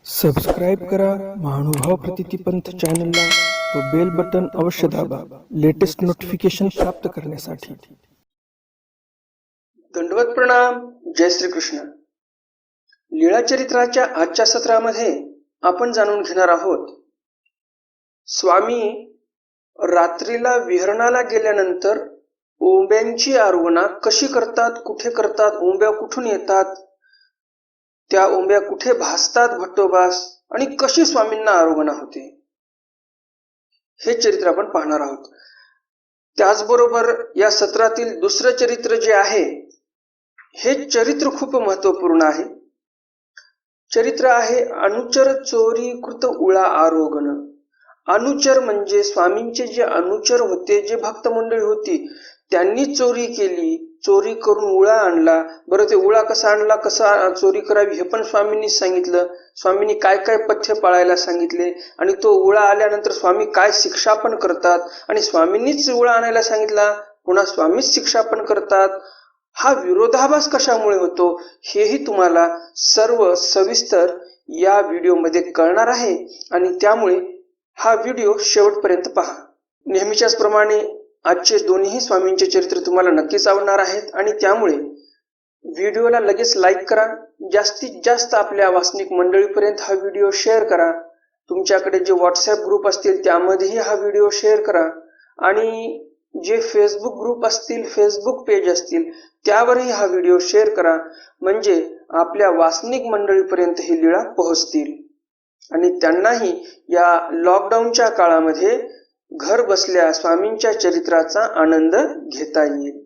Subscribe करा महानुभाव प्रतितीपंथ चॅनलला व बेल बटन अवश्य दाबा लेटेस्ट नोटिफिकेशन प्राप्त करण्यासाठी। दंडवत प्रणाम। जय श्री कृष्ण। लीळा चरित्राच्या आजच्या सत्रामध्ये आपण जाणून घेणार आहोत स्वामी रात्रीला विहरणाला गेल्यानंतर ओंब्यांची आरोहणा कशी करतात, कुठे करतात, ओंब्या कुठून येतात, त्या ओंब्या कुठे भासतात भट्टोबास आणि कशी स्वामींना आरोहणा होते, हे चरित्र आपण पाहणार आहोत। त्याचबरोबर या सत्रातील दुसरे चरित्र जे आहे हे चरित्र खूप महत्त्वपूर्ण आहे। चरित्र आहे अनुचर चोरी कृत उळा आरोगण। अनुचर म्हणजे स्वामींचे जे अनुचर होते, जे भक्त मंडळी होती, त्यांनी चोरी केली, चोरी करून उळा आणला। बरं, ते उळा कसा आणला, कसा चोरी करावी हे पण स्वामींनी सांगितलं। स्वामींनी काय काय पथ्य पाळायला सांगितले आणि तो उळा आल्यानंतर स्वामी काय शिक्षा पण करतात आणि स्वामींनीच उळा आणायला सांगितला, पुन्हा स्वामीच शिक्षा पण करतात। हा विरोधाभास कशामुळे होतो हेही तुम्हाला सर्व सविस्तर या व्हिडिओमध्ये कळणार आहे आणि त्यामुळे हा व्हिडिओ शेवटपर्यंत पहा। नेहमीच्याच प्रमाणे आजचे दोन्ही स्वामींचे चरित्र तुम्हाला नक्कीच आवडणार आहेत आणि त्यामुळे व्हिडिओला लगेच लाईक करा। जास्तीत जास्त आपल्या वासनिक मंडळीपर्यंत हा व्हिडिओ शेअर करा। तुमच्याकडे जे व्हॉट्सॲप ग्रुप असतील त्यामध्येही हा व्हिडिओ शेअर करा आणि जे फेसबुक ग्रुप असतील, फेसबुक पेज असतील, त्यावरही हा व्हिडिओ शेअर करा, म्हणजे आपल्या वासनिक मंडळीपर्यंत ही लीळा पोहोचतील आणि त्यांनाही या लॉकडाऊनच्या काळामध्ये घर बसल्या स्वामींच्या चरित्राचा आनंद घेता येईल।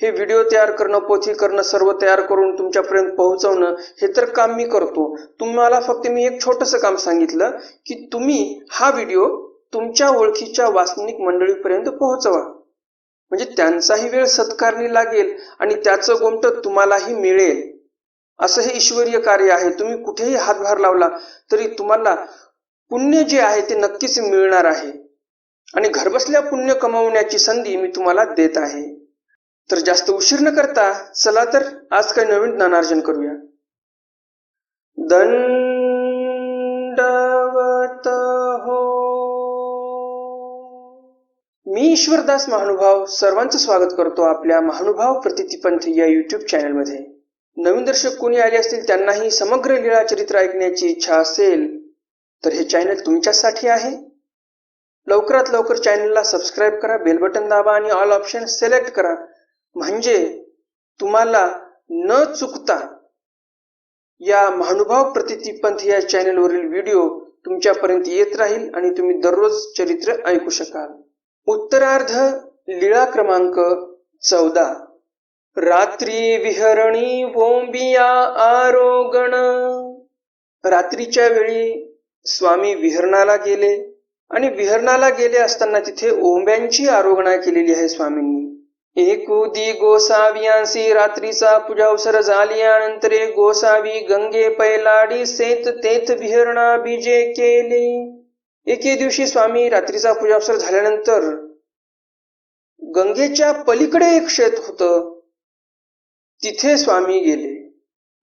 हे व्हिडिओ तयार करणं, पोथी करणं, सर्व तयार करून तुमच्यापर्यंत पोहोचवणं हे तर काम मी करतो। तुम्हाला फक्त मी एक छोटंसं काम सांगितलं की तुम्ही हा व्हिडिओ तुमच्या ओळखीच्या वासनिक मंडळीपर्यंत पोहोचवा, म्हणजे त्यांचाही वेळ सत्कारणी लागेल आणि त्याचं गोमटं तुम्हालाही मिळेल। असं हे ईश्वरीय कार्य आहे। तुम्ही कुठेही हातभार लावला तरी तुम्हाला पुण्य जे आहे ते नक्कीच मिळणार आहे आणि घरबसल्या पुण्य कमवण्याची संधी मी तुम्हाला देत आहे। तर जास्त उशीर न करता चला तर आज काही नवीन ज्ञानार्जन करूया। दंडवत हो। मी ईश्वरदास महानुभाव सर्वांचं स्वागत करतो आपल्या महानुभाव प्रतितीपंथ या यूट्यूब चॅनलमध्ये। नवीन दर्शक कोणी आले असतील त्यांनाही समग्र लीळा चरित्र ऐकण्याची इच्छा असेल तर हे चॅनल तुमच्यासाठी आहे। लवकरात लवकर चॅनलला सबस्क्राईब करा, बेल बटन दाबा आणि ऑल ऑप्शन सिलेक्ट करा, म्हणजे तुम्हाला न चुकता या महानुभाव प्रतितीपंथ या चॅनलवरील व्हिडिओ तुमच्यापर्यंत येत राहील आणि तुम्ही दररोज चरित्र ऐकू शकाल। उत्तरार्ध लीळा क्रमांक 14। रात्री विहरणी ओंबिया आरोगण। रात्रीच्या वेळी स्वामी विहरणाला गेले आणि विहरणाला गेले असताना तिथे ओंब्यांची आरोहणा केलेली आहे स्वामींनी। एकुदी गोसावियांसी रात्रीचा पूजावसर झाल्यानंतरे गोसावी गंगे पैलाडी सेत तेथ विहरणा बीजे केले। एके दिवशी स्वामी रात्रीचा पूजावसर झाल्यानंतर गंगेच्या पलीकडे एक शेत होतं, तिथे स्वामी गेले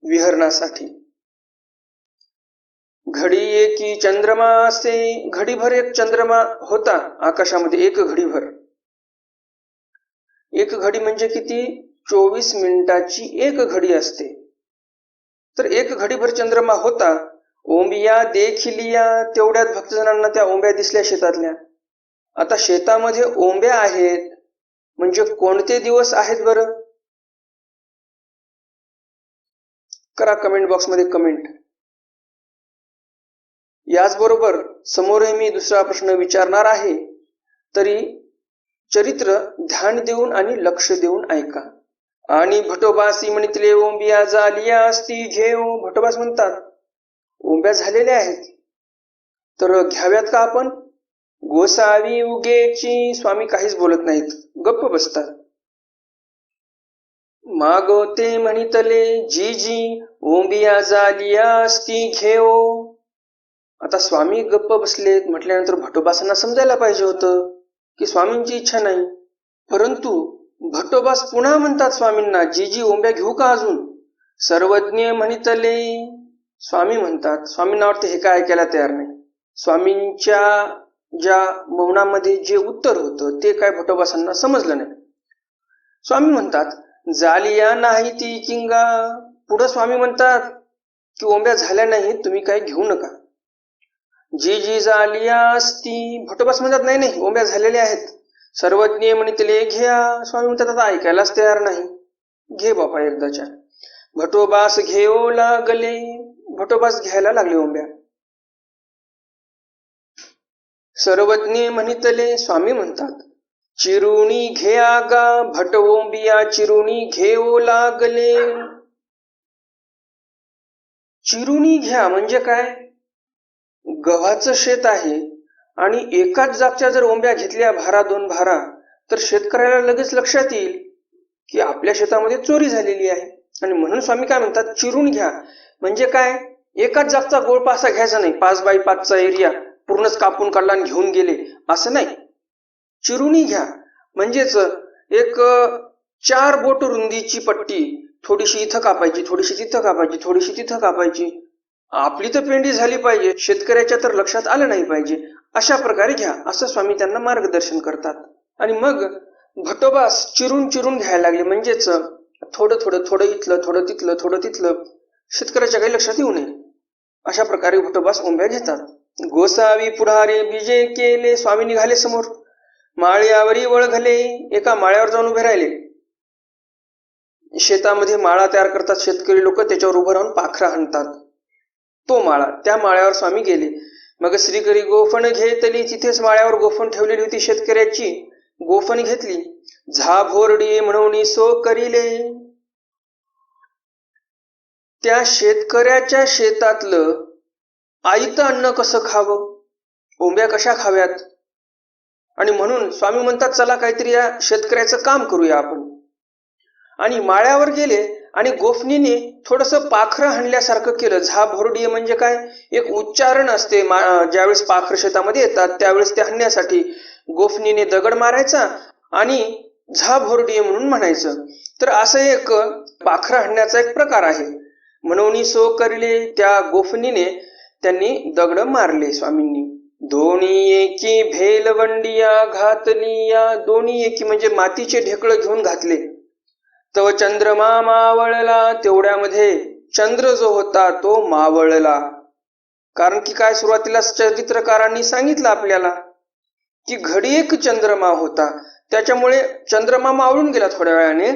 विहरणासाठी। घडी एकी चंद्रमा असे। घडीभर एक चंद्रमा होता आकाशामध्ये, एक घडीभर। एक घडी म्हणजे किती? 24 मिनिटाची एक घडी असते। तर एक घडीभर चंद्रमा होता। ओंबिया देखिलिया, तेवढ्यात भक्तजनांना त्या ओंब्या दिसल्या शेतातल्या। आता शेतामध्ये ओंब्या आहेत म्हणजे कोणते दिवस आहेत बरं? करा कमेंट बॉक्समध्ये कमेंट। याचबरोबर समोरही मी दुसरा प्रश्न विचारणार आहे, तरी चरित्र ध्यान देऊन आणि लक्ष देऊन ऐका। आणि भटोबासी म्हणितले ओंबिया झालिया असती घेऊ। भटोबास म्हणतात ओंब्या झालेल्या आहेत तर घ्याव्यात का आपण? गोसावी उगेची। स्वामी काहीच बोलत नाहीत, गप्प बसतात। मागोते म्हणितले जीजी ओंबिया झालिया असती घेऊ। आता स्वामी गप्प बसलेत म्हटल्यानंतर भटोबासांना समजायला पाहिजे होतं की स्वामींची इच्छा नाही, परंतु भट्टोबास पुन्हा म्हणतात स्वामींना, जीजी ओंब्या घेऊ का अजून? सर्वज्ञ म्हणितले स्वामी म्हणतात, स्वामींना वाटतं हे काय ऐकायला तयार नाही. स्वामींच्या ज्या मौनामध्ये जे उत्तर होतं ते काय भटोबासांना समजलं नाही. स्वामी म्हणतात, जालिया नाही ती किंगा. पुढे स्वामी म्हणतात की ओंब्या झाल्या नाही, तुम्ही काय घेऊ नका. जी जी जालिया असती. भटोबास म्हणतात, नाही नाही, ओंब्या झालेल्या आहेत. सर्वज्ञ म्हणितले घ्या. स्वामी म्हणतात, आता ऐकायलाच तयार नाही. घे बापा एकदाच्या. भटोबास घेऊ लागले. भटोबास घ्यायला लागले ओंब्या. सर्वज्ञ म्हणितले. स्वामी म्हणतात, चिरुणी घ्या गा. भट ओंबिया चिरुणी घेऊ लागले. चिरुणी घ्या म्हणजे काय? गव्हाचं शेत आहे आणि एकाच जागच्या जर ओंब्या घेतल्या भारा दोन भारा, तर शेतकऱ्याला लगेच लक्षात येईल की आपल्या शेतामध्ये चोरी झालेली आहे. आणि म्हणून स्वामी काय म्हणतात, चिरून घ्या. म्हणजे काय? एकाच जागचा गोळपासा घ्यायचा नाही. 5x5चा एरिया पूर्णच कापून काढला आणि घेऊन गेले असं नाही. चिरुणी घ्या म्हणजेच एक 4 बोट रुंदीची पट्टी, थोडीशी इथं कापायची, थोडीशी तिथं कापायची, थोडीशी तिथं कापायची. आपली तर पेंडी झाली पाहिजे, शेतकऱ्याच्या तर लक्षात आलं नाही पाहिजे, अशा प्रकारे घ्या असं स्वामी त्यांना मार्गदर्शन करतात. आणि मग भटोबास चिरून चिरून घ्यायला लागले. म्हणजेच थोडं थोडं, थोडं इथलं, थोडं तिथलं, थोडं तिथलं, शेतकऱ्याच्या काही लक्षात येऊ नये अशा प्रकारे भटोबास ओंब्या घेतात. गोसावी पुढारे बीजे केले. स्वामी निघाले समोर. माळ्यावरी वळघले. एका माळ्यावर जाऊन उभे राहिले. शेतामध्ये माळा तयार करतात शेतकरी लोक, त्याच्यावर उभं राहून पाखरा हाणतात. तो माळा, त्या माळ्यावर स्वामी गेले. मग श्रीकरी गोफण घेतली. तिथेच माळ्यावर गोफण ठेवलेली होती शेतकऱ्याची. गोफण घेतली. झाभोरडी म्हणून सो करिले. त्या शेतकऱ्याच्या शेतातलं आईतं अन्न कसं खावं, ओंब्या कशा खाव्यात, आणि म्हणून स्वामी म्हणतात, चला काहीतरी या शेतकऱ्याचं काम करूया आपण. आणि माळ्यावर गेले आणि गोफणीने थोडंसं पाखरं हाणल्यासारखं केलं. झाभोरडी म्हणजे काय? एक उच्चारण असते. ज्यावेळेस पाखर शेतामध्ये येतात त्यावेळेस ते हाणण्यासाठी गोफणीने दगड मारायचा आणि झाभोरडी म्हणून म्हणायचं. तर असं एक पाखरं हाणण्याचा एक प्रकार आहे. म्हणून सो करले. त्या गोफणीने त्यांनी दगड मारले स्वामींनी. दोन्ही एकी भेलवंडिया घातलिया. दोन्ही एकी म्हणजे मातीचे ढेकळं घेऊन घातले. तव चंद्रमा मावळला. तेवढ्यामध्ये चंद्र जो होता तो मावळला. कारण की काय, सुरुवातीला चरित्रकारांनी सांगितलं आपल्याला की घडी एक चंद्रमा होता, त्याच्यामुळे चंद्रमा मावळून गेला थोड्या वेळाने.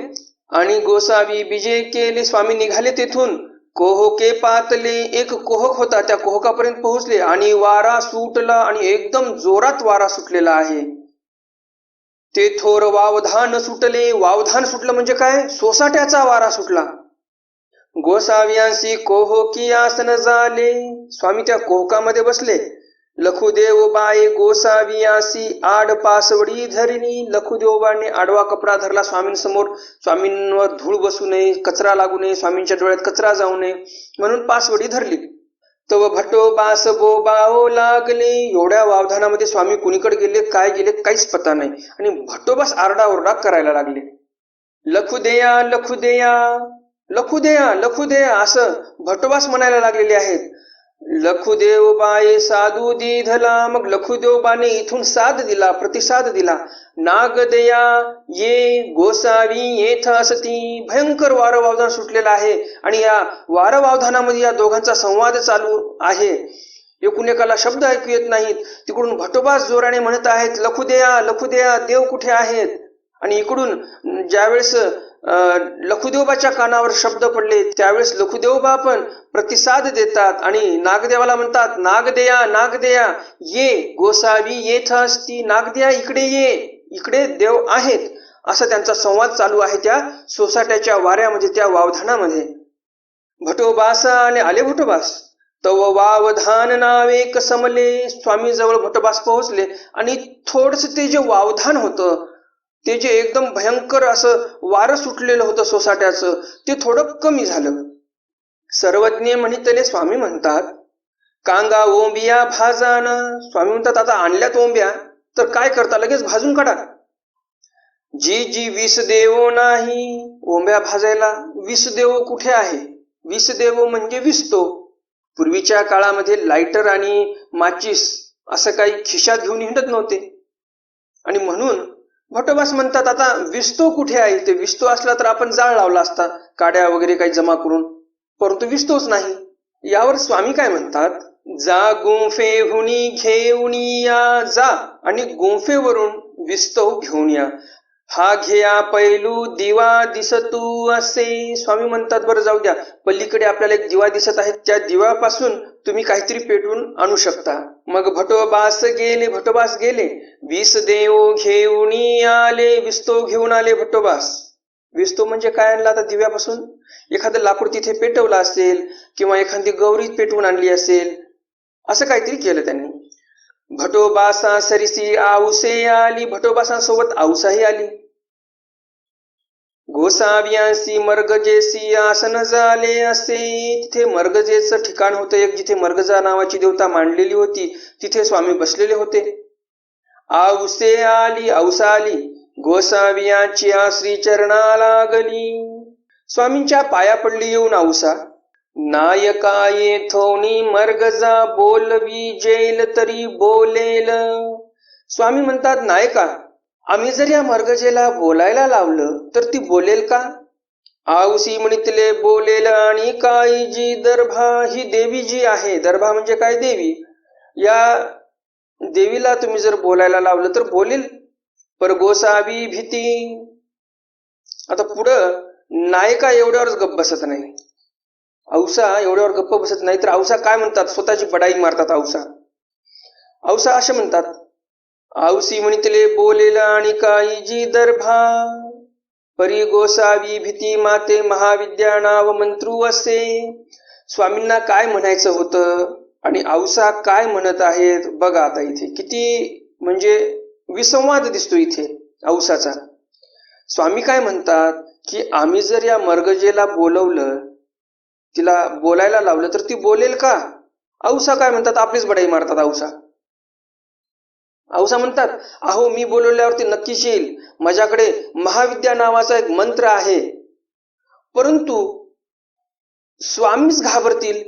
आणि गोसावी बीजे केले. स्वामी निघाले तेथून. कोहके पातले. एक कोहक होता, त्या कोहकापर्यंत पोहोचले आणि वारा सुटला. आणि एकदम जोरात वारा सुटलेला आहे. ते थोर वावधान सुटले. वावधान सुटलं म्हणजे काय? सोसाट्याचा वारा सुटला. गोसाव्यांशी कोहकी आसन झाले. स्वामी त्या कोहकामध्ये बसले. लखुदेव बाई गोसावियासी आड पासवडी धरणी. लखुदेवबाने आडवा कपडा धरला स्वामींसमोर. स्वामींवर धूळ बसू नये, कचरा लागू नये, स्वामींच्या डोळ्यात कचरा जाऊ नये म्हणून पासवडी धरली. तव भटोबास बोबाओ लागले. एवढ्या वावधानामध्ये स्वामी कुणीकडे गेले, काय गेले, काहीच पता नाही. आणि भटोबास आरडाओरडा करायला लागले. लखुदेया लखुदेया लखुदेया लखुदेया असं भटोबास म्हणायला लागलेले आहेत. लखुदेव बाये साधू दिधला. मग लखुदेवबाने इथून साथ दिला, प्रतिसाद दिला. नागदया ये गोसावी येथ असती. भयंकर वारवावधान सुटलेलं आहे आणि या वारवावधानामध्ये या दोघांचा संवाद चालू आहे. एकूण एकाला शब्द ऐकू येत नाहीत. तिकडून भटोबास जोराने म्हणत आहेत, लखुदेया लखुदेया, देव कुठे आहेत. आणि इकडून ज्यावेळेस लखुदेवबाच्या कानावर शब्द पडले त्यावेळेस लखुदेवबा पण प्रतिसाद देतात आणि नागदेवाला म्हणतात, नागदेया नागदेया ये गोसावी येथ असती. नागदेया इकडे ये, इकडे देव आहेत. असा त्यांचा संवाद चालू आहे त्या सोसाट्याच्या वाऱ्यामध्ये, त्या वावधानामध्ये. भटोबास आले भटोबास. तव वावधान नावे कसमले. स्वामी जवळ भटोबास पोहोचले आणि थोडस ते जे वावधान होतं, ते जे एकदम भयंकर असं वारं सुटलेलं होतं सोसाट्याचं, ते थोडं कमी झालं. सर्वज्ञ म्हणितले. स्वामी म्हणतात, कांगा ओंबिया भाजाना. स्वामी म्हणतात, आता आणल्यात ओंब्या तर काय करता, लगेच भाजून काढा. जी जी विष देव नाही. ओंब्या भाजायला विष देव कुठे आहे? विष देव म्हणजे विसतो. पूर्वीच्या काळामध्ये लायटर आणि माचीस असं काही खिशात घेऊन हिंडत नव्हते. आणि म्हणून भटोबास म्हणतात, आता विस्तो कुठे आहे? ते विस्तो असला तर आपण जाळ लावला असता, काड्या वगैरे काही जमा करून, परंतु विस्तोच नाही. यावर स्वामी काय म्हणतात, जा गुंफेहुनी घेऊन या जा, आणि गुंफेवरून विस्तव घेऊन या. हा घ्या पैलू दिवा दिसतू असे. स्वामी म्हणतात, बरं जाऊ द्या, पलीकडे आपल्याला एक दिवा दिसत आहे, त्या दिव्यापासून तुम्ही काहीतरी पेटवून आणू शकता. मग भटोबास गेले, विष देव घेऊन आले, विस्तो घेऊन आले भटोबास. विस्तो म्हणजे काय आणला? आता दिव्यापासून एखादं लाकूड तिथे पेटवलं असेल, किंवा एखादी गौरी पेटवून आणली असेल, असं काहीतरी केलं त्यांनी. भटोबासा सरिसी आऊसे आली, भटोबासांसोबत आऊसाही आली. गोसाव्यांसी मर्गजेसी आसन झाले असे. तिथे मर्गजेचं ठिकाण होतं एक, जिथे मर्गजा नावाची देवता मांडलेली होती, तिथे स्वामी बसलेले होते. आऊसे आली, औसा आली, गोसाव्याची श्री चरणा लागली. स्वामींच्या पाया पडली येऊन औसा. नायका येथोनी मर्गजा बोलवी जेल तरी बोलेल. स्वामी म्हणतात, नायका, आम्ही जर या मर्गजेला बोलायला लावलं तर ती बोलेल का? आऊसी म्हणितले बोलेल. आणि काय जी दर्भा, ही देवी जी आहे, दर्भा म्हणजे काय? देवी. या देवीला तुम्ही जर बोलायला लावलं तर बोलेल. पर गोसावी भीती. आता पुढं नायका एवढ्यावरच गप्प बसत नाही, औसा एवढ्यावर गप्प बसत नाही, तर औसा काय म्हणतात? स्वतःची बडाई मारतात औसा असे म्हणतात, आऊसी म्हणितले बोलेल आणि काही जी दर्भा, परी गोसावी भीती माते महाविद्या नाव मंत्रू असे. स्वामींना काय म्हणायचं होतं आणि औसा काय म्हणत आहेत बघा. आता इथे किती म्हणजे विसंवाद दिसतो इथे औसाचा. स्वामी काय म्हणतात की आम्ही जर या मर्गजेला बोलवलं, तिला बोलायला लावलं तर ती बोलेल का? औसा काय म्हणतात? आपलीच बडाई मारतात औसा म्हणतात, अहो मी बोलवल्यावरती नक्कीच येईल, माझ्याकडे महाविद्या नावाचा एक मंत्र आहे. परंतु स्वामीच घाबरतील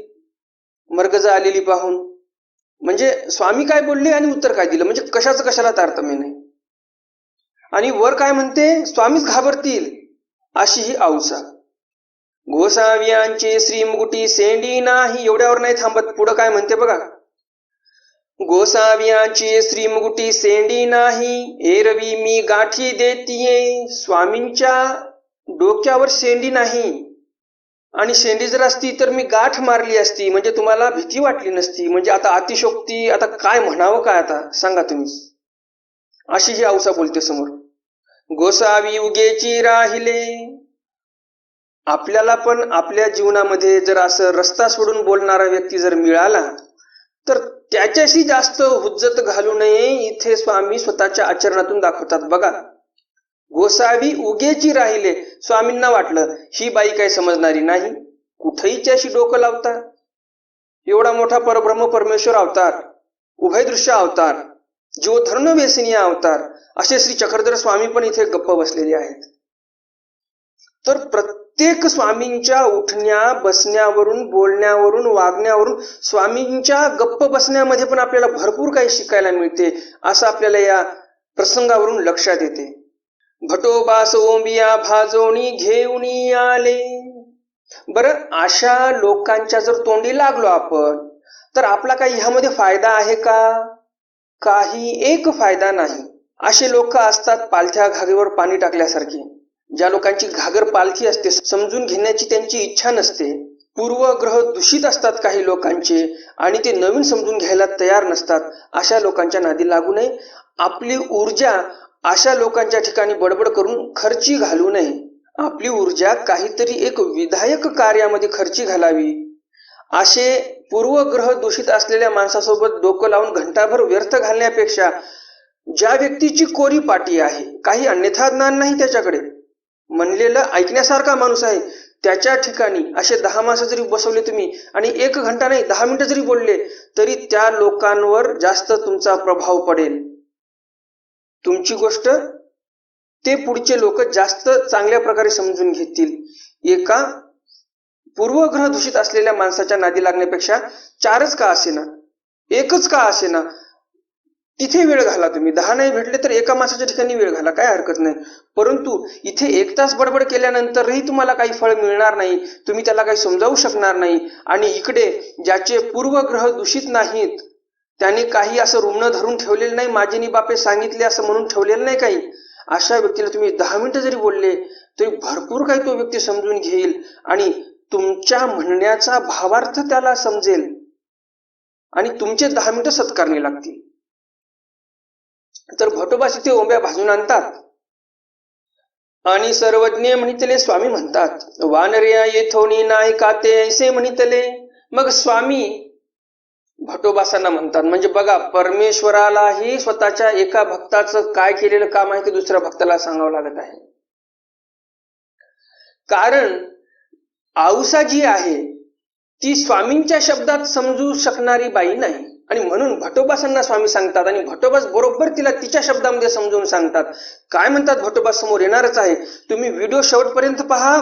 मर्गजा आलेली पाहून. म्हणजे स्वामी काय बोलले आणि उत्तर काय दिलं, म्हणजे कशाचं कशाला तारतम्य नाही. आणि वर काय म्हणते, स्वामीच घाबरतील, अशी ही औसा. गोसाव्यांचे श्रीमुकुटी सेंडी नाही. एवढ्यावर नाही थांबत, पुढं काय म्हणते बघा. गोसाव्यांची श्रीमुकुटी सेंडी नाही, एरवी मी गाठी देतीये. स्वामींच्या डोक्यावर शेंडी नाही, आणि शेंडी जर असती तर मी गाठ मारली असती, म्हणजे तुम्हाला भीती वाटली नसती. म्हणजे आता अतिशोक्ती, आता काय म्हणावं काय, आता सांगा तुम्ही. अशी ही औसा बोलते समोर. गोसावी उगेची राहिले. आपल्याला पण आपल्या जीवनामध्ये जर असं रस्ता सोडून बोलणारा व्यक्ती जर मिळाला तर त्याच्याशी जास्त हुज्जत घालू नये. इथे स्वामी स्वतःच्या आचरणातून दाखवतात बघा. गोसावी उगेची राहिले. स्वामींना वाटलं ही बाई काही समजणारी नाही, कुठेही त्याशी डोकं लावता. एवढा मोठा परब्रह्म परमेश्वर अवतार, उभयदृश्य अवतार, जीवधर्म व्यसनीय अवतार, असे श्री चक्रधर स्वामी पण इथे गप्प बसलेले आहेत. तर प्रत्येक स्वामींच्या उठण्या बसण्यावरून, बोलण्यावरून, वागण्यावरून, स्वामींच्या गप्प बसण्यामध्ये पण आपल्याला भरपूर काही शिकायला मिळते, असं आपल्याला या प्रसंगावरून लक्षात येते. भटोबास ओंबिया भाजोणी घेऊन आले. बरं, अशा लोकांच्या जर तोंडी लागलो आपण तर आपला काही ह्यामध्ये फायदा आहे का? काही एक फायदा नाही. असे लोक असतात पालथ्या घागरीवर पाणी टाकल्यासारखे. ज्या लोकांची घागर पालथी असते, समजून घेण्याची त्यांची इच्छा नसते, पूर्वग्रह दूषित असतात काही लोकांचे, आणि ते नवीन समजून घ्यायला तयार नसतात. अशा लोकांच्या नादी लागू नये. आपली ऊर्जा अशा लोकांच्या ठिकाणी बडबड करून खर्ची घालू नये. आपली ऊर्जा काहीतरी एक विधायक कार्यामध्ये खर्ची घालावी. असे पूर्वग्रह दूषित असलेल्या माणसासोबत डोकं लावून घंटाभर व्यर्थ घालण्यापेक्षा, ज्या व्यक्तीची कोरी पाटी आहे, काही अन्यथा ज्ञान नाही त्याच्याकडे, म्हणलेलं ऐकण्यासारखा माणूस आहे, त्याच्या ठिकाणी असे 10 माणसं जरी बसवले तुम्ही आणि 1 घंटा नाही 10 मिनिटं जरी बोलले तरी त्या लोकांवर जास्त तुमचा प्रभाव पडेल. तुमची गोष्ट ते पुढचे लोक जास्त चांगल्या प्रकारे समजून घेतील. एका पूर्वग्रह दूषित असलेल्या माणसाच्या नादी लागण्यापेक्षा 4च का असेना, 1च का असेना, तिथे वेळ घाला. तुम्ही 10 नाही भेटले तर एका माणसाच्या ठिकाणी वेळ घाला, काय हरकत नाही. परंतु इथे 1 तास बडबड केल्यानंतरही तुम्हाला काही फळ मिळणार नाही, तुम्ही त्याला काही समजावू शकणार नाही. आणि इकडे ज्याचे पूर्वग्रह दूषित नाहीत, त्याने काही असं ऋण धरून ठेवलेलं नाही, माझे बापे सांगितले असं म्हणून ठेवलेलं नाही काही, अशा व्यक्तीला तुम्ही 10 मिनिटं जरी बोलले तरी भरपूर काही तो व्यक्ती समजून घेईल आणि तुमच्या म्हणण्याचा भावार्थ त्याला समजेल आणि तुमचे 10 मिनिटं सत्कारणी लागतील. तर भटोबास इथे ओंब्या भाजून आणतात आणि सर्वज्ञ म्हणितले स्वामी म्हणतात, वानर्या येथोनी नाही काते ऐसे म्हणितले. मग स्वामी भटोबासांना म्हणतात, म्हणजे बघा, परमेश्वरालाही स्वतःच्या एका भक्ताचं काय केलेलं काम आहे ते दुसऱ्या भक्ताला सांगावं लागत आहे. कारण औसा जी आहे ती स्वामींच्या शब्दात समजू शकणारी बाई नाही आणि म्हणून भटोबासांना स्वामी सांगतात आणि भटोबास बरोबर तिला तिच्या शब्दामध्ये समजून सांगतात. काय म्हणतात भटोबास समोर येणारच आहे, तुम्ही व्हिडिओ शेवटपर्यंत पहा,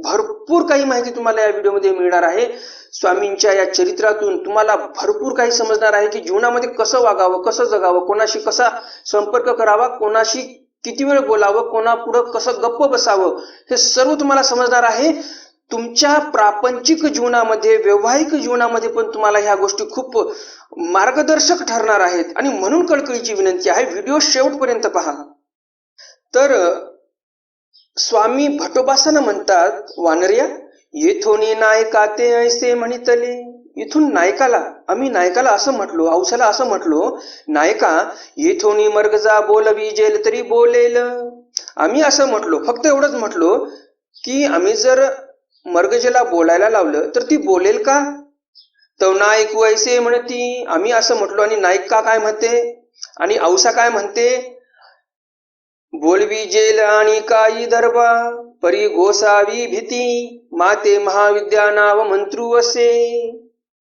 भरपूर काही माहिती तुम्हाला या व्हिडिओमध्ये मिळणार आहे. स्वामींच्या या चरित्रातून तुम्हाला भरपूर काही समजणार आहे की जीवनामध्ये कसं वागावं, कसं जगावं, कोणाशी कसा संपर्क करावा, कोणाशी किती वेळ बोलावं, कोणापुढं कसं गप्प बसावं, हे सर्व तुम्हाला समजणार आहे. तुमच्या प्रापंचिक जीवनामध्ये, वैवाहिक जीवनामध्ये पण तुम्हाला ह्या गोष्टी खूप मार्गदर्शक ठरणार आहेत आणि म्हणून कळकळीची विनंती आहे, व्हिडिओ शेवटपर्यंत पहा. तर स्वामी भटोबासांना म्हणतात, वानर्या येथोनी नायकाते ऐसे म्हणितले. इथून नायकाला, आम्ही नायकाला असं म्हटलो, औसाला असं म्हटलो, नायका येथोनी मर्गजा बोलवी जेल तरी बोलेल. आम्ही असं म्हटलो, फक्त एवढंच म्हटलो की आम्ही जर मर्गजेला बोलायला लावलं तर ती बोलेल का? तो नायक ऐसे म्हणती. आम्ही असं म्हटलो आणि नायिका काय म्हणते आणि औसा काय म्हणते, बोलवी जेल आणि काही दरबा परी गोसावी भीती माते महाविद्या नाव मंत्रू असे.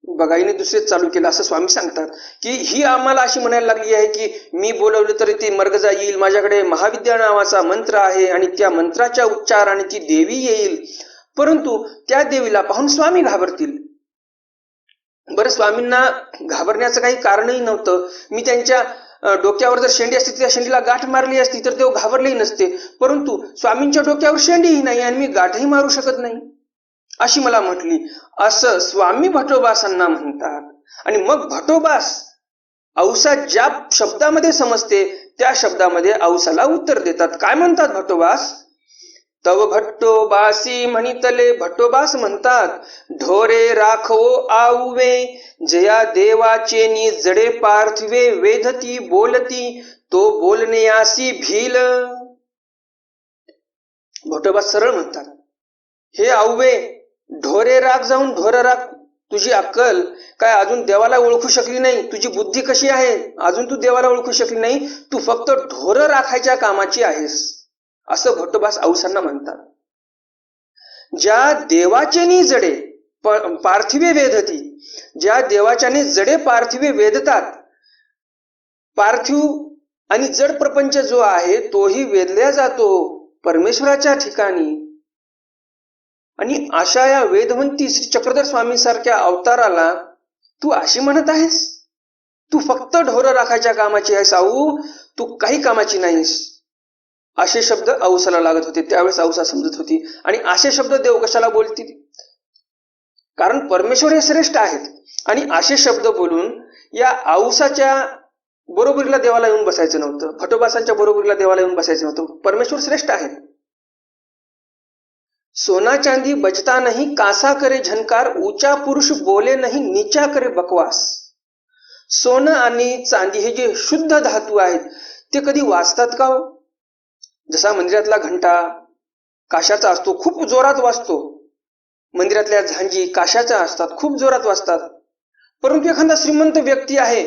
बघा, हिने दुसरेच चालू केलं असं स्वामी सांगतात की ही आम्हाला अशी म्हणायला लागली आहे की मी बोलवलं तरी ती मर्गजा येईल, माझ्याकडे महाविद्या नावाचा मंत्र आहे आणि त्या मंत्राच्या उच्चार आणि ती देवी येईल. परंतु त्या देवीला पाहून स्वामी घाबरतील. बरं, स्वामींना घाबरण्याचं काही कारणही नव्हतं. मी त्यांच्या डोक्यावर जर शेंडी असती, त्या शेंडीला गाठ मारली असती तर ते घाबरलेही नसते. परंतु स्वामींच्या डोक्यावर शेंडीही नाही आणि मी गाठही मारू शकत नाही अशी मला म्हटली, असं स्वामी भटोबासांना म्हणतात. आणि मग भटोबास औसा ज्या शब्दामध्ये समजते त्या शब्दामध्ये औसाला उत्तर देतात. काय म्हणतात भटोबास, तव भट्टोबासी म्हणितले. भट्टोबास म्हणतात, ढोरे राखवो आऊवे जया देवाचे नि जडे पार्थिवे वेधती बोलती तो बोलण्यासी भील. भट्टोबास सरळ म्हणतात, हे आऊवे, ढोरे राख जाऊन ढोर राख. तुझी अक्कल काय अजून देवाला ओळखू शकली नाही, तुझी बुद्धी कशी आहे अजून तू देवाला ओळखू शकली नाही, तू फक्त ढोर राखायच्या कामाची आहेस, असं भट्टोबास औसांना म्हणतात. ज्या देवाचे जडे पार्थिवे वेधती, ज्या देवाच्याने जडे पार्थिवे वेधतात, पार्थिव आणि जड प्रपंच जो आहे तोही वेधल्या जातो परमेश्वराच्या ठिकाणी. आणि अशा या वेदवंती श्री चक्रधर स्वामी सारख्या अवताराला तू अशी म्हणत आहेस, तू फक्त ढोर राखायच्या कामाची आहेस आऊ, तू काही कामाची नाहीस. असे शब्द औसाला लागत होते. त्यावेळेस औसा समजत होती. आणि असे शब्द देव कशाला बोलतील, कारण परमेश्वर हे श्रेष्ठ आहेत. आणि असे शब्द बोलून या औसाच्या बरोबरीला देवाला येऊन बसायचं नव्हतं, भटोबासांच्या बरोबरीला देवाला येऊन बसायचं नव्हतं. परमेश्वर श्रेष्ठ आहेत. सोना चांदी बजता नहीं कासा करे झनकार, ऊंचा पुरुष बोले नहीं नीचा करे बकवास. सोनं आणि चांदी हे जे शुद्ध धातू आहेत ते कधी वाजतात का हो? जसा मंदिरातला घंटा काशाचा असतो, खूप जोरात वाजतो. मंदिरातल्या झांजी काशाच्या असतात, खूप जोरात वाजतात. परंतु एखादा श्रीमंत व्यक्ती आहे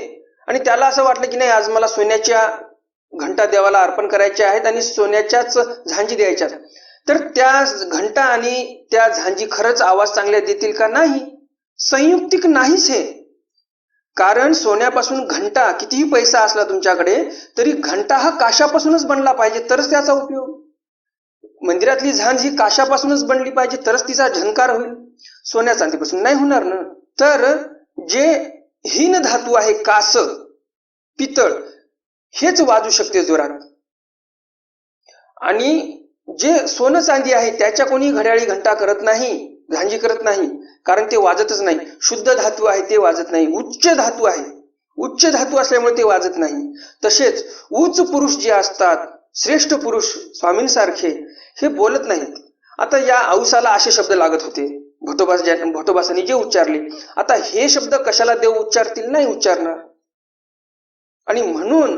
आणि त्याला असं वाटलं की नाही, आज मला सोन्याच्या घंटा देवाला अर्पण करायच्या आहेत आणि सोन्याच्याच झांजी द्यायच्यात, तर त्या घंटा आणि त्या झांजी खरंच आवाज चांगल्या देतील का? नाही, संयुक्तिक नाहीच हे. कारण सोन्यापासून घंटा, कितीही पैसा असला तुमच्याकडे तरी घंटा हा काशापासूनच बनला पाहिजे, तरच त्याचा उपयोग. मंदिरातली झांज ही काशापासूनच बनली पाहिजे, तरच तिचा झंकार होईल, सोन्या चांदीपासून नाही होणार ना. तर जे हीन धातू आहे, कास, पितळ, हेच वाजू शकते जोरात. आणि जे सोनं चांदी आहे त्याच्या कोणी घड्याळी घंटा करत नाही, झांजी करत नाही, कारण ते वाजतच नाही. शुद्ध धातू आहे ते वाजत नाही, उच्च धातू आहे, उच्च धातू असल्यामुळे ते वाजत नाही. तसेच उच्च पुरुष जे असतात, श्रेष्ठ पुरुष स्वामींसारखे, हे बोलत नाहीत. आता या औसाला असे शब्द लागत होते, भटोबासांनी जे उच्चारले. आता हे शब्द कशाला देव उच्चारतील? नाही उच्चारणार. आणि म्हणून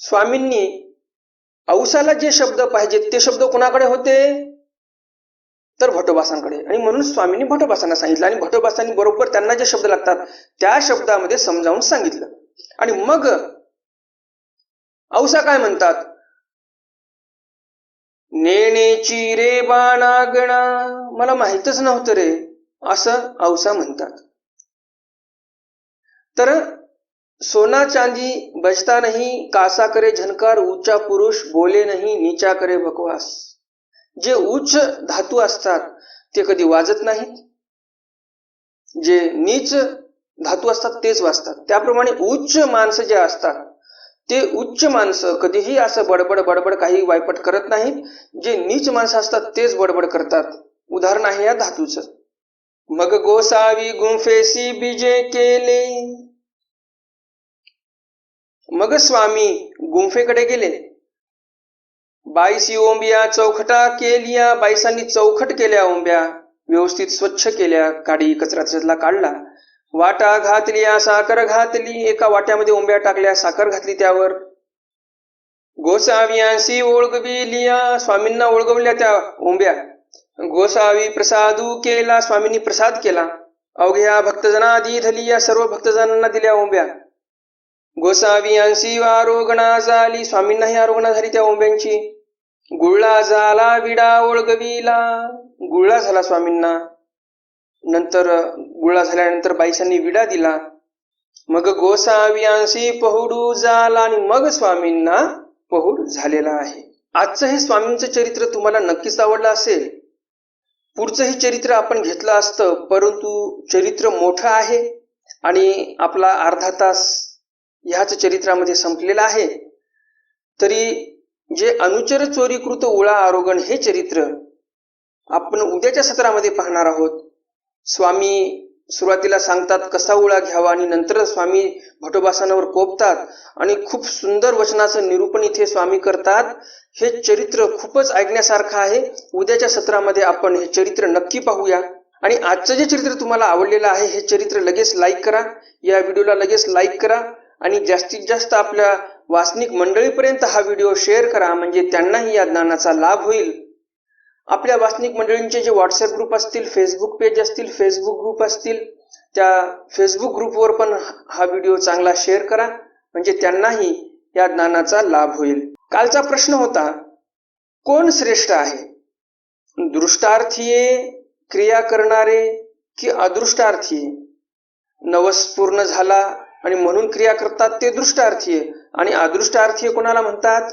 स्वामींनी औसाला जे शब्द पाहिजेत ते शब्द कोणाकडे होते? तर भटोबासांकडे. आणि म्हणून स्वामींनी भटोबासांना सांगितलं, आणि भटोबासांनी बरोबर त्यांना जे शब्द लागतात त्या शब्दामध्ये समजावून सांगितलं. आणि मग औसा काय म्हणतात? नेणेची रे बाणागणा, मला माहितच नव्हतं रे, असं औसा म्हणतात. तर सोना चांदी बजता नहीं, कासा करे झनकार, ऊंचा पुरुष बोले नहीं, नीचा करे बकवास. जे उच्च धातू असतात ते कधी वाजत नाहीत, जे नीच धातू असतात तेच वाजतात. त्याप्रमाणे उच्च माणसं जे असतात ते उच्च माणसं कधीही असं बडबड बडबड काही वायपट करत नाहीत. जे नीच माणसं असतात तेच बडबड करतात. उदाहरण आहे या धातूचं. मग गोसावी गुंफेसी बीजे केले. मग स्वामी गुंफेकडे गेले. बाईसी ओंबिया चौखटा केलिया, बाईसांनी चौखट केल्या, ओंब्या व्यवस्थित स्वच्छ केल्या, काडी कचरा त्याच्यातला काढला. वाटा घातलिया, साखर घातली, एका वाट्यामध्ये ओंब्या टाकल्या, साखर घातली त्यावर. गोसावियांशी ओळगविलिया, स्वामींना ओळगवल्या त्या ओंब्या. गोसावी प्रसादू केला, स्वामींनी प्रसाद केला. अवघ्या भक्तजनादी धलिया, सर्व भक्तजनांना दिल्या ओंब्या. गोसावियांशी आरोगणा झाली, स्वामींनाही आरोगणा झाली त्या ओंब्यांची. गुळला झाला विडा ओळगविला, गुळला झाला स्वामींना. नंतर गुळा झाल्यानंतर बाईसांनी विडा दिला. मग गोसावियांशी पहुडू झाला, आणि मग स्वामींना पहुड झालेला आहे. आजचं हे स्वामींचं चरित्र तुम्हाला नक्कीच आवडलं असेल. पुढचंही चरित्र आपण घेतलं असतं, परंतु चरित्र मोठं आहे आणि आपला अर्धा तास ह्याच चरित्रामध्ये संपलेला आहे. तरी जे अनुचर चोरीकृत उळा आरोगण हे चरित्र आपण उद्याच्या सत्रामध्ये पाहणार आहोत. स्वामी सुरुवातीला सांगतात कसा उळा घ्यावा, आणि नंतर स्वामी भटोबासांवर कोपतात आणि खूप सुंदर वचनाचं निरूपण इथे स्वामी करतात. हे चरित्र खूपच ऐकण्यासारखं आहे. उद्याच्या सत्रामध्ये आपण हे चरित्र नक्की पाहूया. आणि आजचं जे चरित्र तुम्हाला आवडलेलं आहे हे चरित्र लगेच लाईक करा, या व्हिडिओला लगेच लाईक करा, आणि जास्तीत जास्त आपल्या वाचनिक मंडळीपर्यंत हा व्हिडिओ शेअर करा, म्हणजे त्यांनाही या ज्ञानाचा लाभ होईल. आपल्या वाचनिक मंडळींचे जे व्हॉट्सअप ग्रुप असतील, फेसबुक पेज असतील, फेसबुक ग्रुप असतील, त्या फेसबुक ग्रुपवर पण हा व्हिडिओ चांगला शेअर करा, म्हणजे त्यांनाही या ज्ञानाचा लाभ होईल. कालचा प्रश्न होता, कोण श्रेष्ठ आहे? दृष्टार्थीये, क्रिया करणारे, की अदृष्टार्थीये? नवस पूर्ण झाला आणि म्हणून क्रिया करतात ते दृष्टार्थीये, आणि अदृष्टार्थीये कोणाला म्हणतात?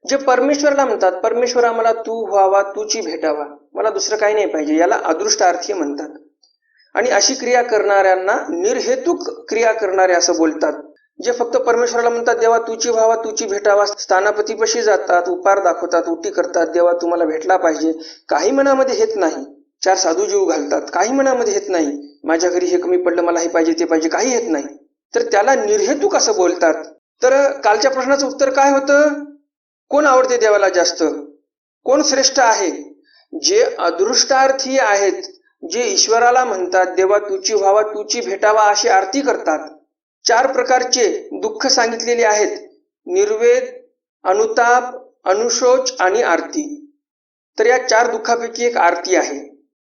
जे परमेश्वराला म्हणतात, परमेश्वरा मला तू व्हावा, तूची भेटावा, मला दुसरं काही नाही पाहिजे, याला अदृष्टार्थीय म्हणतात. आणि अशी क्रिया करणाऱ्यांना निर्हेतुक क्रिया करणारे असं बोलतात. जे फक्त परमेश्वराला म्हणतात देवा तूची व्हावा, तूची भेटावा, स्थानापतीपाशी जातात, उपार दाखवतात, उटी करतात, देवा तुम्हाला भेटला पाहिजे, काही मनामध्ये हेत नाही, चार साधू जीव घालतात, काही मनामध्ये हेत नाही, माझ्या घरी हे कमी पडलं, मला हे पाहिजे ते पाहिजे, काही हेत नाही, तर त्याला निर्हेतुक असं बोलतात. तर कालच्या प्रश्नाचं उत्तर काय होतं? कोण आवडते देवाला जास्त? कोण श्रेष्ठ आहे? जे अदृष्टार्थी आहेत, जे ईश्वराला म्हणतात देवा तुची व्हावा, तुची भेटावा अशी आरती करतात. चार प्रकारचे दुःख सांगितलेले आहेत: निर्वेद, अनुताप, अनुशोच आणि आरती. तर या चार दुःखापैकी एक आरती आहे.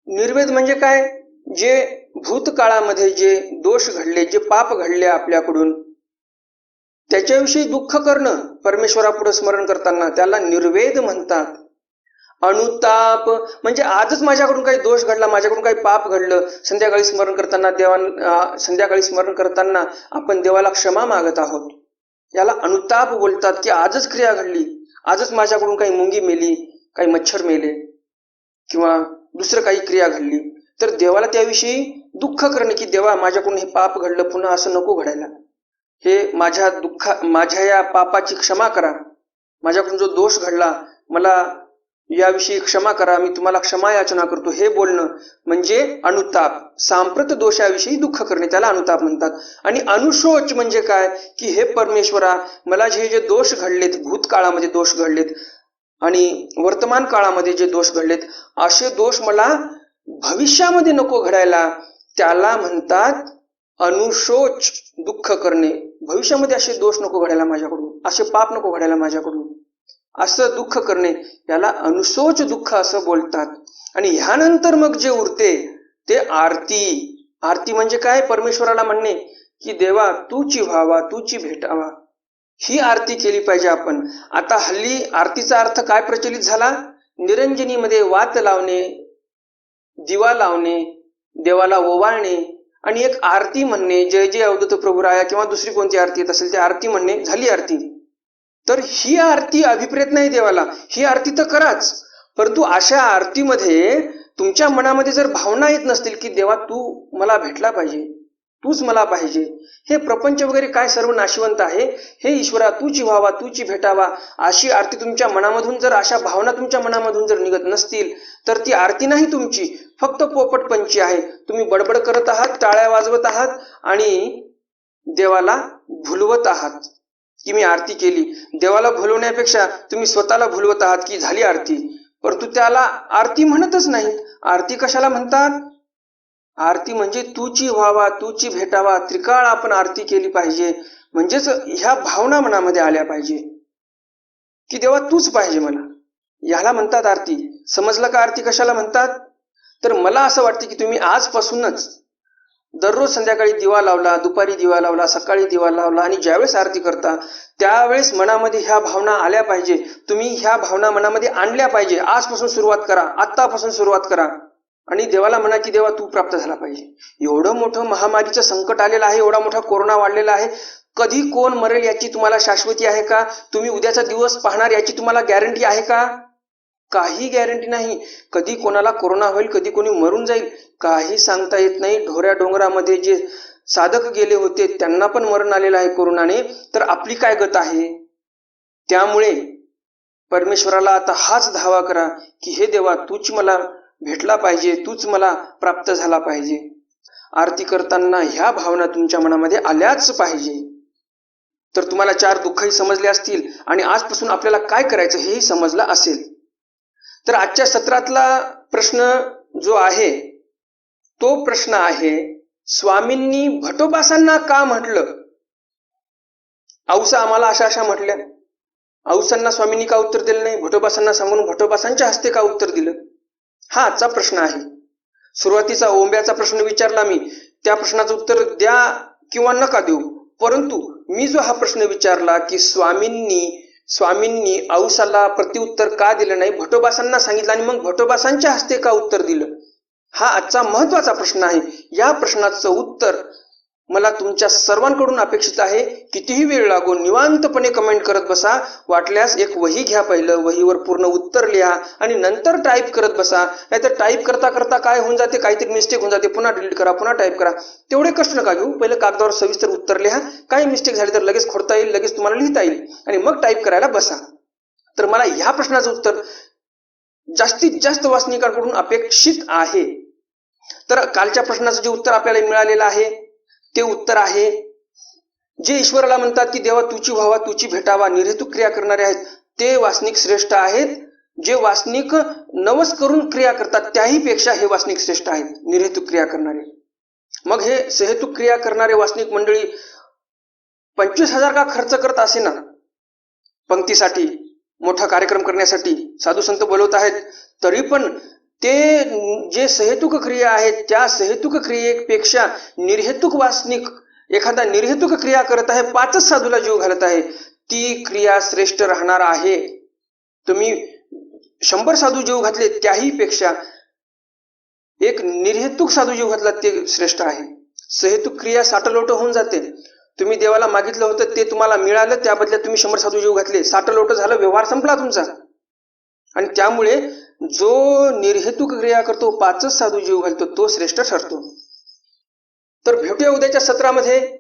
निर्वेद म्हणजे काय? जे भूतकाळामध्ये जे दोष घडले, जे पाप घडले आपल्याकडून, त्याच्याविषयी दुःख करणं परमेश्वरापुढे स्मरण करताना, त्याला निर्वेद म्हणतात. अनुताप म्हणजे आजच माझ्याकडून काही दोष घडला, माझ्याकडून काही पाप घडलं, संध्याकाळी स्मरण करताना संध्याकाळी स्मरण करताना आपण देवाला क्षमा मागत आहोत, याला अनुताप बोलतात, की आजच क्रिया घडली, आजच माझ्याकडून काही मुंगी मेली, काही मच्छर मेले किंवा दुसरं काही क्रिया घडली, तर देवाला त्याविषयी दुःख करणे की देवा माझ्याकडून हे पाप घडलं, पुन्हा असं नको घडायला, हे माझ्या या पापाची क्षमा करा, माझ्याकडून जो दोष घडला मला याविषयी क्षमा करा, मी तुम्हाला क्षमा याचना करतो, हे बोलणं म्हणजे अनुताप. सांप्रत दोषाविषयी दुःख करणे त्याला अनुताप म्हणतात. आणि अनुशोच म्हणजे काय की हे परमेश्वरा, मला जे दोष घडलेत, भूतकाळामध्ये दोष घडलेत आणि वर्तमान काळामध्ये जे दोष घडलेत, असे दोष मला भविष्यामध्ये नको घडायला, त्याला म्हणतात अनुशोच. दुःख करणे, भविष्यामध्ये असे दोष नको घडायला माझ्याकडून, असे पाप नको घडायला माझ्याकडून, असं दुःख करणे याला अनुशोच दुःख असं बोलतात. आणि ह्यानंतर मग जे उरते ते आरती. आरती म्हणजे काय, परमेश्वराला म्हणणे की देवा तूची व्हावा, तूची भेटावा, ही आरती केली पाहिजे आपण. आता हल्ली आरतीचा अर्थ काय प्रचलित झाला, निरंजनीमध्ये वात लावणे, दिवा लावणे, देवाला ओवाळणे आणि एक आरती म्हणणे, जय जय अवधूत प्रभुराया किंवा दुसरी कोणती आरती येत असेल ते आरती म्हणणे, झाली आरती. तर ही आरती अभिप्रेत नाही देवाला, ही आरती तर कराच, परंतु अशा आरतीमध्ये तुमच्या मनामध्ये जर भावना येत नसतील की देवा तू मला भेटला पाहिजे, तूच मला पाहिजे, हे प्रपंच वगैरे काय सर्व नाशिवंत आहे, हे ईश्वरा तूची व्हावा, तूची भेटावा, अशी आरती तुमच्या मनामधून जर, अशा भावना तुमच्या मनामधून जर निघत नसतील तर ती आरती नाही तुमची, फक्त पोपटपंची आहे. तुम्ही बडबड करत आहात, टाळ्या वाजवत आहात आणि देवाला भुलवत आहात की मी आरती केली. देवाला भुलवण्यापेक्षा तुम्ही स्वतःला भुलवत आहात की झाली आरती, परंतु त्याला आरती म्हणतच नाहीत. आरती कशाला म्हणतात, आरती म्हणजे तूची व्हावा, तूची भेटावा, त्रिकाळ आपण आरती केली पाहिजे. म्हणजेच ह्या भावना मनामध्ये आल्या पाहिजे की देवा तूच पाहिजे मला, ह्याला म्हणतात आरती. समजलं का आरती कशाला म्हणतात? तर मला असं वाटतं की तुम्ही आजपासूनच दररोज संध्याकाळी दिवा लावला, दुपारी दिवा लावला, सकाळी दिवा लावला आणि ज्यावेळेस आरती करता त्यावेळेस मनामध्ये ह्या भावना आल्या पाहिजे. तुम्ही ह्या भावना मनामध्ये आणल्या पाहिजे. आजपासून सुरुवात करा, आत्तापासून सुरुवात करा आणि देवाला म्हणा की देवा तू प्राप्त झाला पाहिजे. एवढं मोठं महामारीचं संकट आलेलं आहे, एवढा मोठा कोरोना वाढलेला आहे, कधी कोण मरेल याची तुम्हाला शाश्वती आहे का? तुम्ही उद्याचा दिवस पाहणार याची तुम्हाला गॅरंटी आहे का? काही गॅरंटी नाही. कधी कोणाला कोरोना होईल, कधी कोणी मरून जाईल, काही सांगता येत नाही. ढोऱ्या डोंगरामध्ये जे साधक गेले होते त्यांना पण मरण आलेलं आहे कोरोनाने, तर आपली काय गत आहे? त्यामुळे परमेश्वराला आता हाच धावा करा की हे देवा तूच मला भेटला पाहिजे, तूच मला प्राप्त झाला पाहिजे. आरती करताना ह्या भावना तुमच्या मनामध्ये आल्याच पाहिजे. तर तुम्हाला 4 दुःखही समजले असतील आणि आजपासून आपल्याला काय करायचं हेही समजलं असेल. तर आजच्या सत्रातला प्रश्न जो आहे तो प्रश्न आहे, स्वामींनी भटोबासांना का म्हटलं? औसा आम्हाला अशा अशा म्हटल्या, औसांना स्वामींनी का उत्तर दिलं नाही? भटोबासांना सांगून भटोबासांच्या हस्ते का उत्तर दिलं? हा आजचा प्रश्न आहे. सुरुवातीचा ओंब्याचा प्रश्न विचारला मी, त्या प्रश्नाचं उत्तर द्या किंवा नका देऊ, परंतु मी जो हा प्रश्न विचारला की स्वामींनी औसाला प्रत्युत्तर का दिलं नाही, भटोबासांना सांगितलं आणि मग भटोबासांच्या हस्ते का उत्तर दिलं, हा आजचा महत्वाचा प्रश्न आहे. या प्रश्नाचं उत्तर मला तुमच्या सर्वांकडून अपेक्षित आहे. कितीही वेळ लागो, निवांतपणे कमेंट करत बसा. वाटल्यास एक वही घ्या, पहिलं वहीवर पूर्ण उत्तर लिहा आणि नंतर टाईप करत बसा. नाहीतर टाईप करता करता काय होऊन जाते, काहीतरी मिस्टेक होऊन जाते, पुन्हा डिलीट करा, पुन्हा टाईप करा. तेवढे कष्ट नका घेऊ. पहिलं कागदावर सविस्तर उत्तर लिहा. काही मिस्टेक झाली तर लगेच खोडता येईल, लगेच तुम्हाला लिहिता येईल आणि मग टाईप करायला बसा. तर मला ह्या प्रश्नाचं उत्तर जास्तीत जास्त वाचनिकांकडून अपेक्षित आहे. तर कालच्या प्रश्नाचं जे उत्तर आपल्याला मिळालेलं आहे ते उत्तर आहे, जे ईश्वराला म्हणतात की देवा तुची व्हावा, तुची भेटावा, निर्हेतुक क्रिया करणारे आहेत ते वासनिक श्रेष्ठ आहेत. जे वासनिक नवस करून क्रिया करतात त्याही पेक्षा हे वासनिक श्रेष्ठ आहेत, निर्हेतुक क्रिया करणारे. मग हे सहेतुक क्रिया करणारे वासनिक मंडळी 25,000 का खर्च करत असे ना पंक्तीसाठी, मोठा कार्यक्रम करण्यासाठी साधू संत बोलवत आहेत, तरी पण ते जे सहेतुक क्रिया आहेत त्या सहेतुक क्रियेपेक्षा निर्हेतुक वासनिक एखादा निर्हेतुक क्रिया करत आहे, 5च साधूला जीव घालत आहे, ती क्रिया श्रेष्ठ राहणार आहे. तुम्ही 100 साधू जीव घातले त्याही पेक्षा एक निर्हेतुक साधू जीव घातला ते श्रेष्ठ आहे. सहेतुक क्रिया साटलोट होऊन जाते. तुम्ही देवाला मागितलं होतं ते तुम्हाला मिळालं, त्या बदल्यात तुम्ही 100 साधू जीव घातले, 60 लोट झालं, व्यवहार संपला तुमचा. आणि त्यामुळे जो निर्हेतुक क्रिया करतो, 5च साधू जीव घालतो, तो श्रेष्ठ ठरतो. तर भेटूया उद्याच्या सत्रामध्ये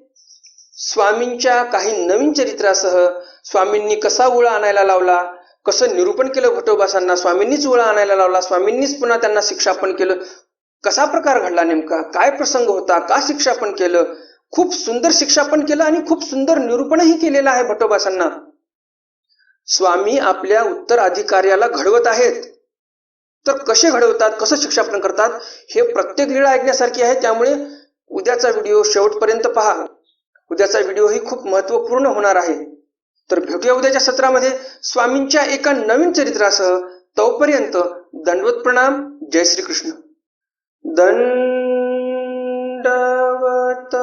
स्वामींच्या काही नवीन चरित्रासह. स्वामींनी कसा उळा आणायला लावला, कसं निरूपण केलं भटोबासांना, स्वामींनीच उळा आणायला लावला, स्वामींनीच पुन्हा त्यांना शिक्षापन केलं, कसा प्रकार घडला नेमका, काय प्रसंग होता, का शिक्षापन केलं. खूप सुंदर शिक्षापन केलं आणि खूप सुंदर निरूपणही केलेलं आहे भटोबासांना. स्वामी आपल्या उत्तराधिकाऱ्याला घडवत आहेत. तर कसे घडवतात, कसं शिक्षापन करतात, हे प्रत्येक लीळा ऐकण्यासारखी आहे. त्यामुळे उद्याचा व्हिडिओ शेवटपर्यंत पहा. उद्याचा व्हिडिओ ही खूप महत्त्वपूर्ण होणार आहे. तर भेटूया उद्याच्या सत्रामध्ये स्वामींच्या एका नवीन चरित्रासह. तोपर्यंत दंडवत प्रणाम. जय श्रीकृष्ण. दंडवत